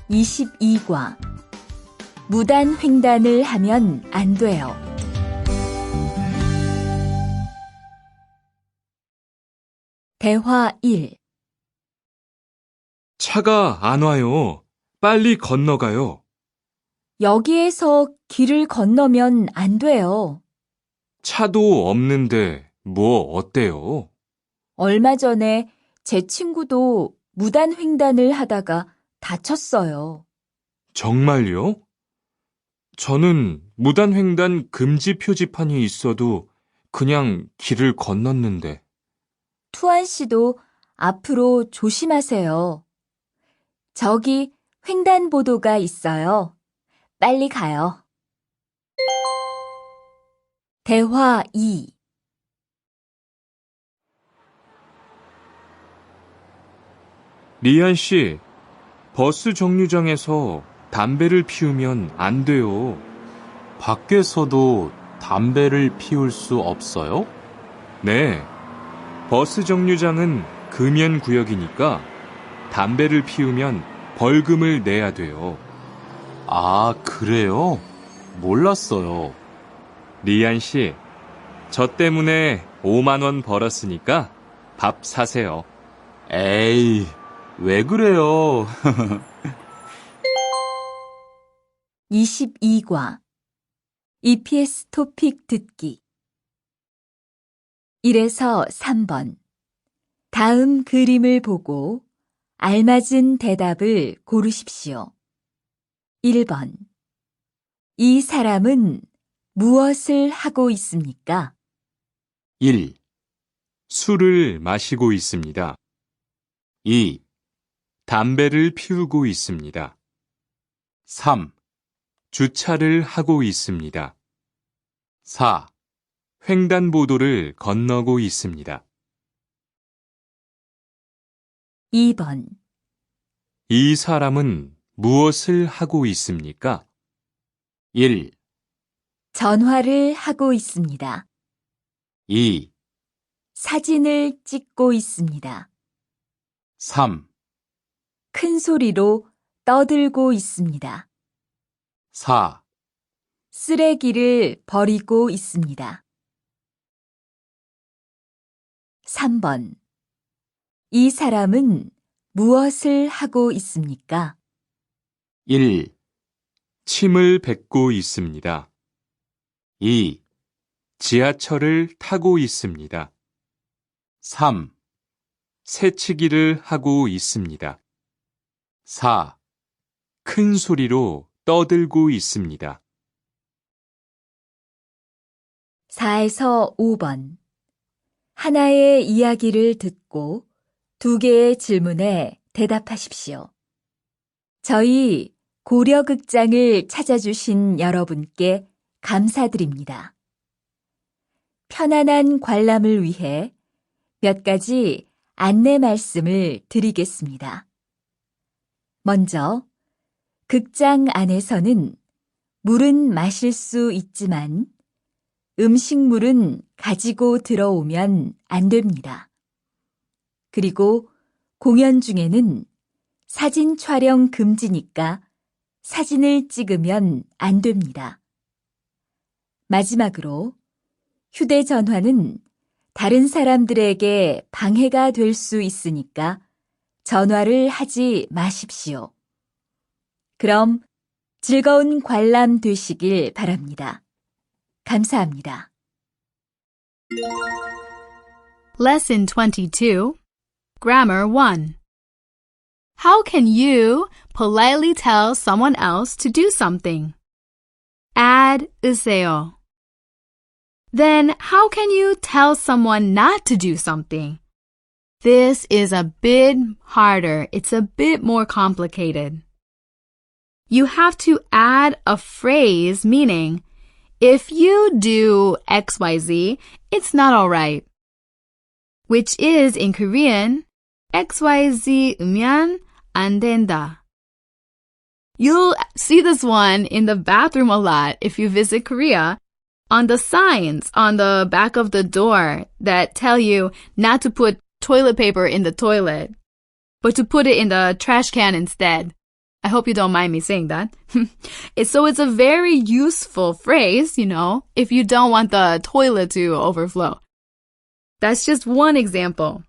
22과 무단 횡단을 하면 안 돼요. 대화 1. 차가 안 와요. 빨리 건너가요. 여기에서 길을 건너면 안 돼요. 차도 없는데 뭐 어때요? 얼마 전에 제 친구도 무단 횡단을 하다가 다쳤어요. 정말요? 저는 무단횡단 금지 표지판이 있어도 그냥 길을 건넜는데. 투안 씨도 앞으로 조심하세요. 저기 횡단보도가 있어요. 빨리 가요. 대화 2. 리안 씨, 버스 정류장에서 담배를 피우면 안 돼요. 밖에서도 담배를 피울 수 없어요? 네. 버스 정류장은 금연 구역이니까 담배를 피우면 벌금을 내야 돼요. 아, 그래요? 몰랐어요. 리안 씨, 저 때문에 5만 원 벌었으니까 밥 사세요. 에이, 왜 그래요? 22과 EPS 토픽 듣기 1에서 3번 다음 그림을 보고 알맞은 대답을 고르십시오. 1번 이 사람은 무엇을 하고 있습니까? 1, 술을 마시고 있습니다. 2, 담배를 피우고 있습니다. 3, 주차를 하고 있습니다. 4, 횡단보도를 건너고 있습니다. 2번 이 사람은 무엇을 하고 있습니까? 1, 전화를 하고 있습니다. 2, 사진을 찍고 있습니다. 3, 큰 소리로 떠들고 있습니다. 4, 쓰레기를 버리고 있습니다. 3번 이 사람은 무엇을 하고 있습니까? 1, 침을 뱉고 있습니다. 2, 지하철을 타고 있습니다. 3, 새치기를 하고 있습니다. 4, 큰 소리로 떠들고 있습니다. 4에서 5번 하나의 이야기를 듣고 2개의 질문에 대답하십시오. 저희 고려극장을 찾아주신 여러분께 감사드립니다. 편안한 관람을 위해 몇 가지 안내 말씀을 드리겠습니다. 먼저, 극장 안에서는 물은 마실 수 있지만 음식물은 가지고 들어오면 안 됩니다. 그리고 공연 중에는 사진 촬영 금지니까 사진을 찍으면 안 됩니다. 마지막으로 휴대전화는 다른 사람들에게 방해가 될 수 있으니까 전화를 하지 마십시오. 그럼 즐거운 관람 되시길 바랍니다. 감사합니다. Lesson 22, Grammar 1. How can you politely tell someone else to do something? Add 으세요. Then how can you tell someone not to do something? This is a bit harder. It's a bit more complicated. You have to add a phrase meaning, if you do XYZ, it's not alright. Which is, in Korean, XYZ으면 안 된다. You'll see this one in the bathroom a lot if you visit Korea, on the signs on the back of the door that tell you not to put toilet paper in the toilet, but to put it in the trash can instead. I hope you don't mind me saying that. So it's a very useful phrase, if you don't want the toilet to overflow. That's just one example.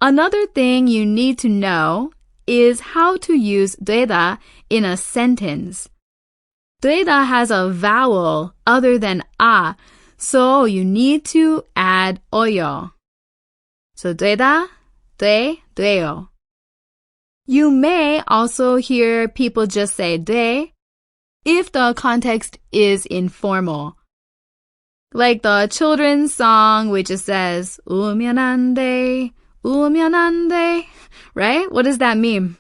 Another thing you need to know is how to use 되다 in a sentence. 되다 has a vowel other than a, so you need to add 어요. So 되다, 돼요. You may also hear people just say 돼 if the context is informal. Like the children's song which just says 울면 안 돼, 울면 안 돼, right? What does that mean?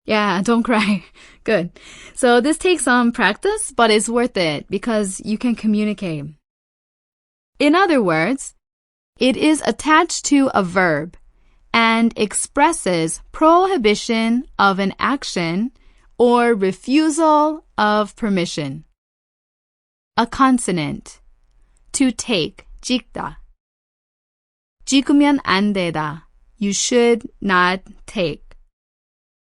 Yeah, don't cry. Good. So this takes some practice, but it's worth it because you can communicate. In other words, it is attached to a verb and expresses prohibition of an action or refusal of permission. A consonant. To take, 찍다. 찍으면 안 되다. You should not take.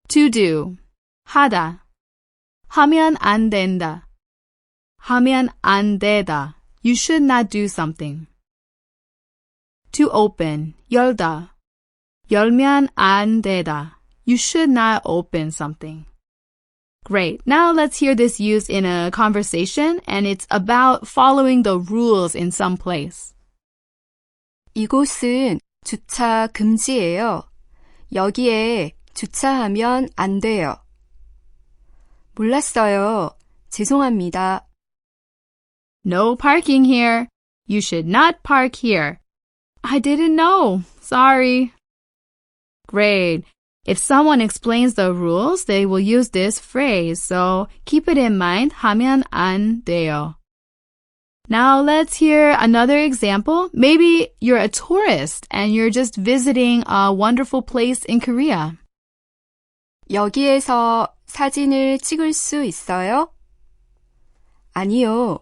To do, 하다. 하면 안 된다. 하면 안 되다. You should not do something. To open, 열다. 열면 안 되다. You should not open something. Great. Now let's hear this used in a conversation, and it's about following the rules in some place. 이곳은 주차 금지예요. 여기에 주차하면 안 돼요. 몰랐어요. 죄송합니다. No parking here. You should not park here. I didn't know. Sorry. Great. If someone explains the rules, they will use this phrase, so keep it in mind. 하면 안 돼요. Now let's hear another example. Maybe you're a tourist and you're just visiting a wonderful place in Korea. 여기에서 사진을 찍을 수 있어요? 아니요.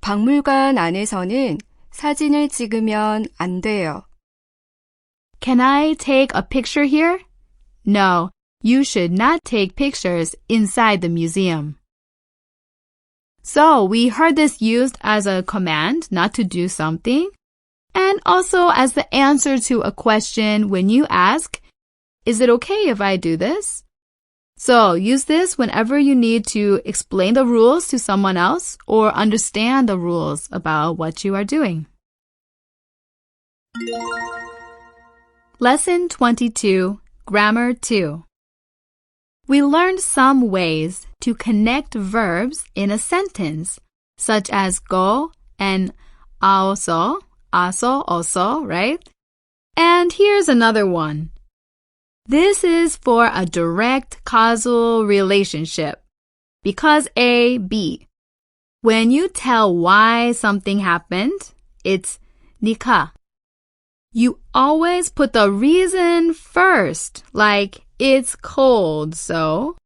박물관 안에서는 사진을 찍으면 안 돼요. Can I take a picture here? No, you should not take pictures inside the museum. So we heard this used as a command not to do something, and also as the answer to a question when you ask, is it okay if I do this? So use this whenever you need to explain the rules to someone else or understand the rules about what you are doing. Lesson 22, Grammar 2. We learned some ways to connect verbs in a sentence, such as go and also, right? And here's another one. This is for a direct causal relationship. Because A, B. When you tell why something happened, it's 니까. You always put the reason first, like it's cold, so,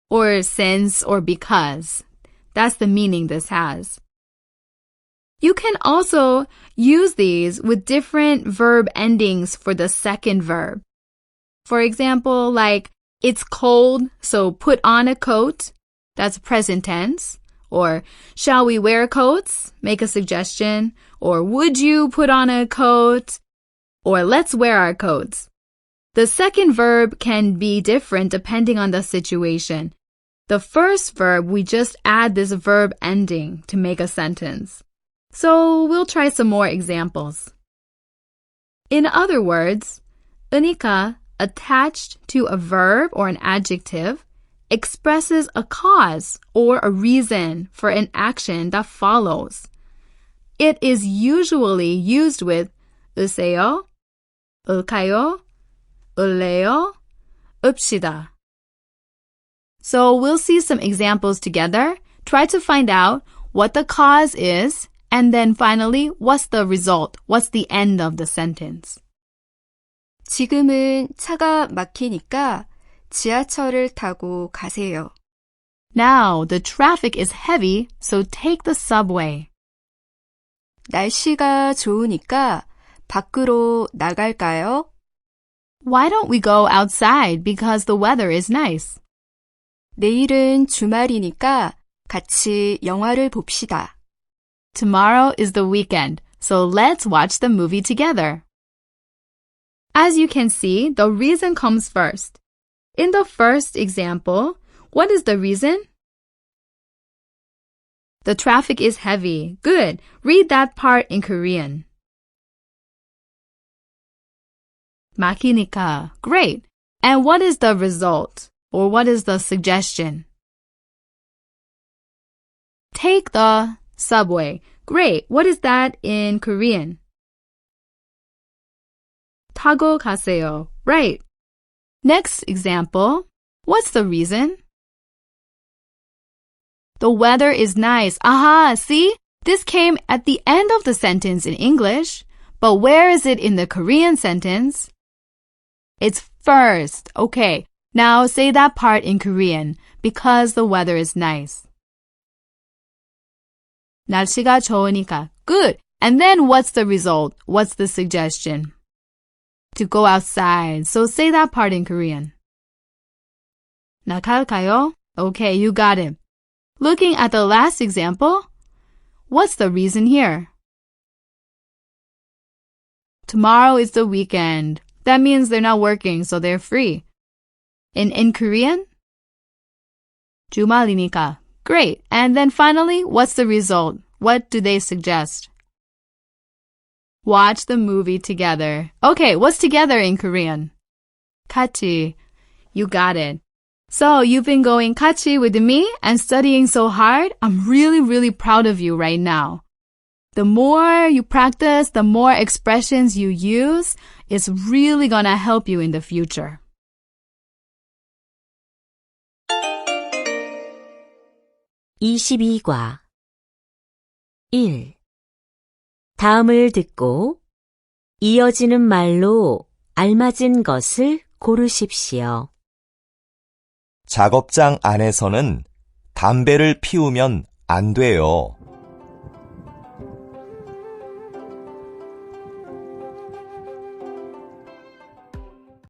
or since or because. That's the meaning this has. You can also use these with different verb endings for the second verb. For example, like, it's cold, so put on a coat. That's present tense. Or, shall we wear coats? Make a suggestion. Or, would you put on a coat? Or, let's wear our coats. The second verb can be different depending on the situation. The first verb, we just add this verb ending to make a sentence. So we'll try some more examples. In other words, 으니까 attached to a verb or an adjective expresses a cause or a reason for an action that follows. It is usually used with 으세요, 을까요, 을래요, 읍시다. So we'll see some examples together. Try to find out what the cause is, and then finally, what's the result? What's the end of the sentence? 지금은 차가 막히니까 지하철을 타고 가세요. Now, the traffic is heavy, so take the subway. 날씨가 좋으니까 밖으로 나갈까요? Why don't we go outside because the weather is nice? 내일은 주말이니까 같이 영화를 봅시다. Tomorrow is the weekend, so let's watch the movie together. As you can see, the reason comes first. In the first example, what is the reason? The traffic is heavy. Good. Read that part in Korean. 막히니까. Great. And what is the result? Or what is the suggestion? Take the subway. Great. What is that in Korean? 타고 가세요. Right. Next example. What's the reason? The weather is nice. Aha, see? This came at the end of the sentence in English, but where is it in the Korean sentence? It's first. Okay, now say that part in Korean, because the weather is nice. 날씨가 좋으니까. Good. And then what's the result? What's the suggestion? To go outside. So say that part in Korean. 나갈까요? Okay, you got it. Looking at the last example, what's the reason here? Tomorrow is the weekend. That means they're not working, so they're free. In Korean? 주말이니까. Great. And then finally, what's the result? What do they suggest? Watch the movie together. Okay, what's together in Korean? 같이. You got it. So you've been going 같이 with me and studying so hard. I'm really proud of you right now. The more you practice, the more expressions you use, it's really gonna help you in the future. (22과) 1. 다음을 듣고 이어지는 말로 알맞은 것을 고르십시오. 작업장 안에서는 담배를 피우면 안 돼요.